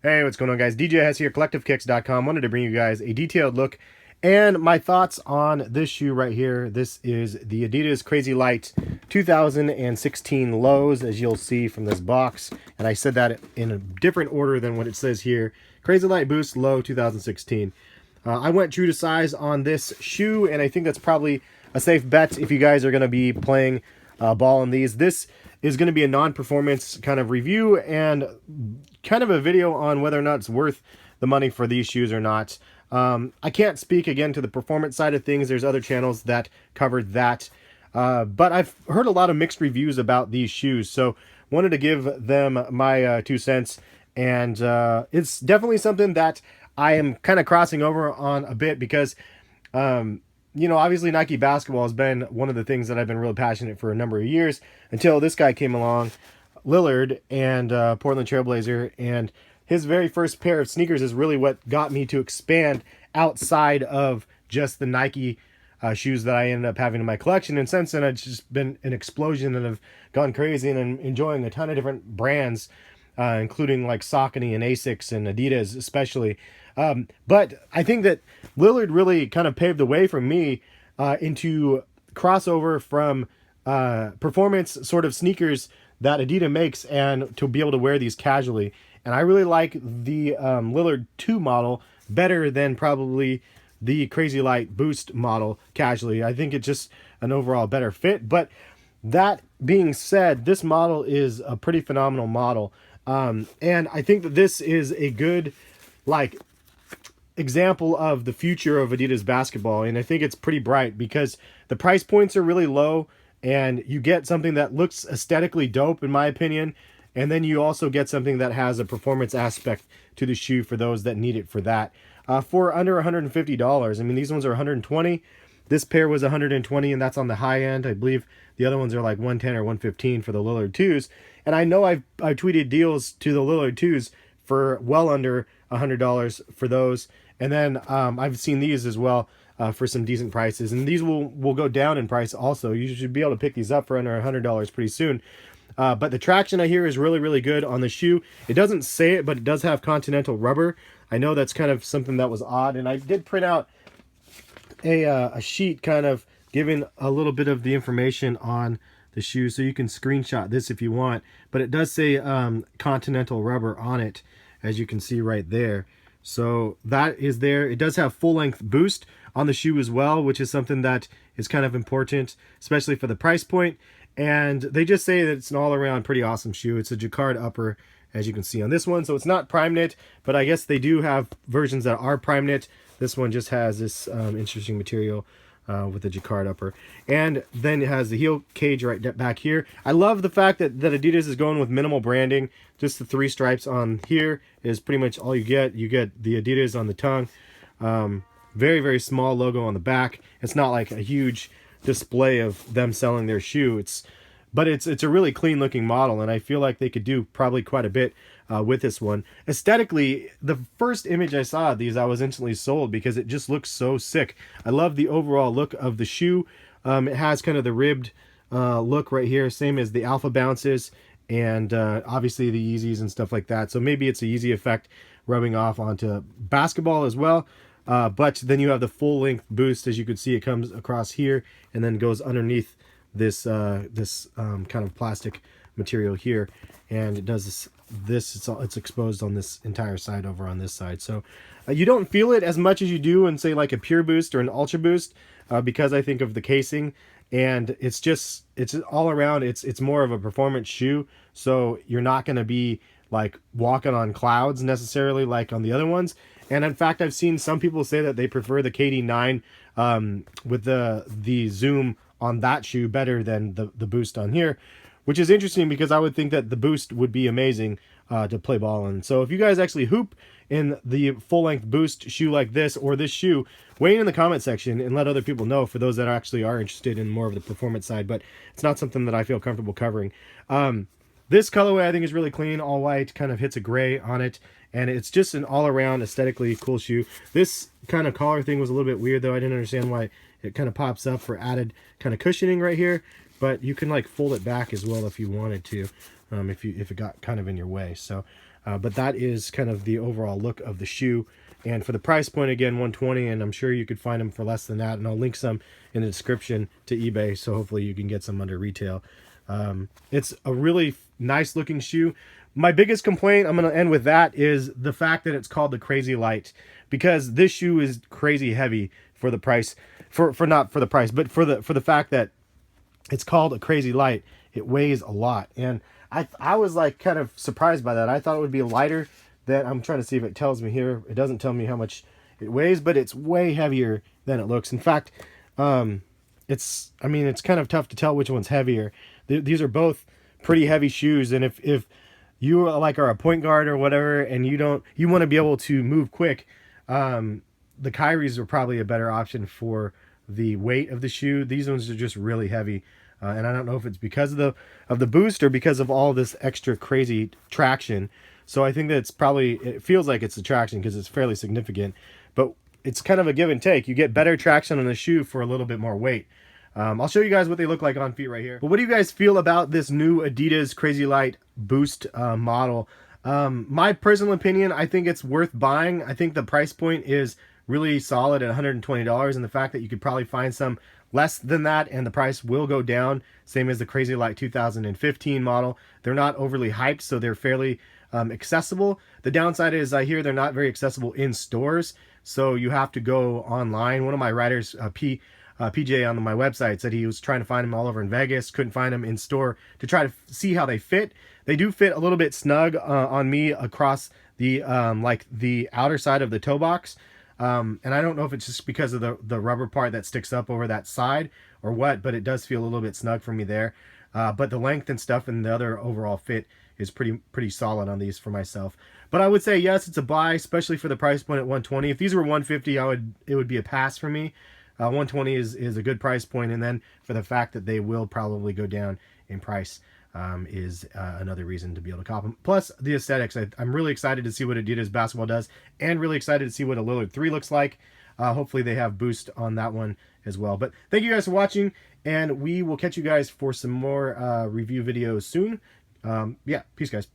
Hey, what's going on, guys? DJ Hess here, CollectiveKicks.com. Wanted to bring you guys a detailed look and my thoughts on this shoe right here. This is the Adidas Crazylight 2016 lows, as you'll see from this box. And I said that in a different order than what it says here. Crazylight Boost Low 2016. I went true to size on this shoe, and I think that's probably a safe bet if you guys are going to be playing ball in these. This is going to be a non-performance kind of review and kind of a video on whether or not it's worth the money for these shoes or not. I can't speak again to the performance side of things. There's other channels that covered that. But I've heard a lot of mixed reviews about these shoes, so wanted to give them my 2 cents. And it's definitely something that I am kind of crossing over on a bit because, you know, obviously Nike basketball has been one of the things that I've been really passionate for a number of years until this guy came along, Lillard, and Portland Trailblazer, and his very first pair of sneakers is really what got me to expand outside of just the Nike shoes that I ended up having in my collection. And since then, it's just been an explosion, and I've gone crazy and I'm enjoying a ton of different brands, including like Saucony and Asics and Adidas especially. But I think that Lillard really kind of paved the way for me into crossover from performance sort of sneakers that Adidas makes and to be able to wear these casually. And I really like the Lillard 2 model better than probably the Crazylight Boost model casually. I think it's just an overall better fit. But that being said, this model is a pretty phenomenal model. And I think that this is a good, like, example of the future of Adidas basketball. And I think it's pretty bright because the price points are really low and you get something that looks aesthetically dope, in my opinion. And then you also get something that has a performance aspect to the shoe for those that need it for that. For under $150, I mean, these ones are $120. This pair was $120, and that's on the high end. I believe the other ones are like $110 or $115 for the Lillard 2s. And I know I've tweeted deals to the Lillard 2s for well under $100 for those. And then I've seen these as well for some decent prices. And these will go down in price also. You should be able to pick these up for under $100 pretty soon. But the traction I hear is really, really good on the shoe. It doesn't say it, but it does have Continental rubber. I know that's kind of something that was odd. And I did print out a sheet kind of giving a little bit of the information on the shoe. So you can screenshot this if you want. But it does say Continental rubber on it, as you can see right there. So that is there. It does have full-length boost on the shoe as well, which is something that is kind of important, especially for the price point. And they just say that it's an all-around pretty awesome shoe. It's a jacquard upper, as you can see on this one. So it's not prime knit, but I guess they do have versions that are prime knit. This one just has this interesting material with the jacquard upper. And then it has the heel cage right back here. I love the fact that Adidas is going with minimal branding. Just the 3 stripes on here is pretty much all you get. You get the Adidas on the tongue. Very, very small logo on the back. It's not like a huge display of them selling their shoe. But it's a really clean looking model, and I feel like they could do probably quite a bit with this one. Aesthetically, the first image I saw of these, I was instantly sold because it just looks so sick. I love the overall look of the shoe. It has kind of the ribbed look right here, same as the Alpha Bounces and obviously the Yeezys and stuff like that. So maybe it's a Yeezy effect rubbing off onto basketball as well. But then you have the full-length boost. As you can see, it comes across here and then goes underneath this kind of plastic material here, and it does this it's exposed on this entire side over on this side. So you don't feel it as much as you do in, say, like a Pure Boost or an Ultra Boost, because I think of the casing, and it's all around. It's more of a performance shoe, so you're not going to be like walking on clouds necessarily like on the other ones. And in fact, I've seen some people say that they prefer the KD9 with the zoom on that shoe better than the boost on here, which is interesting because I would think that the boost would be amazing to play ball in. So if you guys actually hoop in the full-length boost shoe like this or this shoe, weigh in the comment section and let other people know, for those that actually are interested in more of the performance side, but it's not something that I feel comfortable covering. This colorway I think is really clean, all white, kind of hits a gray on it, and it's just an all-around aesthetically cool shoe. This kind of collar thing was a little bit weird though. I didn't understand why it kind of pops up for added kind of cushioning right here, but you can like fold it back as well if you wanted to, if it got kind of in your way. So But that is kind of the overall look of the shoe. And for the price point, again, 120, and I'm sure you could find them for less than that. And I'll link some in the description to eBay, so hopefully you can get some under retail. It's a really nice looking shoe. My biggest complaint, I'm going to end with that, is the fact that it's called the Crazylight, because this shoe is crazy heavy for the price, for not for the price, but for the fact that it's called a Crazylight. It weighs a lot, and I was like kind of surprised by that. I thought it would be lighter. That I'm trying to see if it tells me here. It doesn't tell me how much it weighs, but it's way heavier than it looks. In fact, it's kind of tough to tell which one's heavier. These are both pretty heavy shoes, and if you are a point guard or whatever, and you want to be able to move quick, the Kyries are probably a better option for the weight of the shoe. These ones are just really heavy, and I don't know if it's because of the boost or because of all this extra crazy traction. So I think that it feels like it's the traction because it's fairly significant, but it's kind of a give and take. You get better traction on the shoe for a little bit more weight. I'll show you guys what they look like on feet right here. But what do you guys feel about this new Adidas Crazylight Boost model? My personal opinion, I think it's worth buying. I think the price point is really solid at $120, and the fact that you could probably find some less than that and the price will go down, same as the Crazylight 2015 model. They're not overly hyped, so they're fairly accessible. The downside is I hear they're not very accessible in stores, so you have to go online. One of my writers, PJ on my website, said he was trying to find them all over in Vegas, couldn't find them in store to try to see how they fit. They do fit a little bit snug on me across the like the outer side of the toe box. And I don't know if it's just because of the rubber part that sticks up over that side or what, but it does feel a little bit snug for me there. But the length and stuff and the other overall fit is pretty solid on these for myself. But I would say yes, it's a buy, especially for the price point at 120. If these were 150, it would be a pass for me. 120 is a good price point, and then for the fact that they will probably go down in price is another reason to be able to cop them. Plus the aesthetics. I'm really excited to see what Adidas basketball does, and really excited to see what a Lillard 3 looks like. Hopefully they have boost on that one as well. But thank you guys for watching, and we will catch you guys for some more review videos soon. Yeah, peace guys.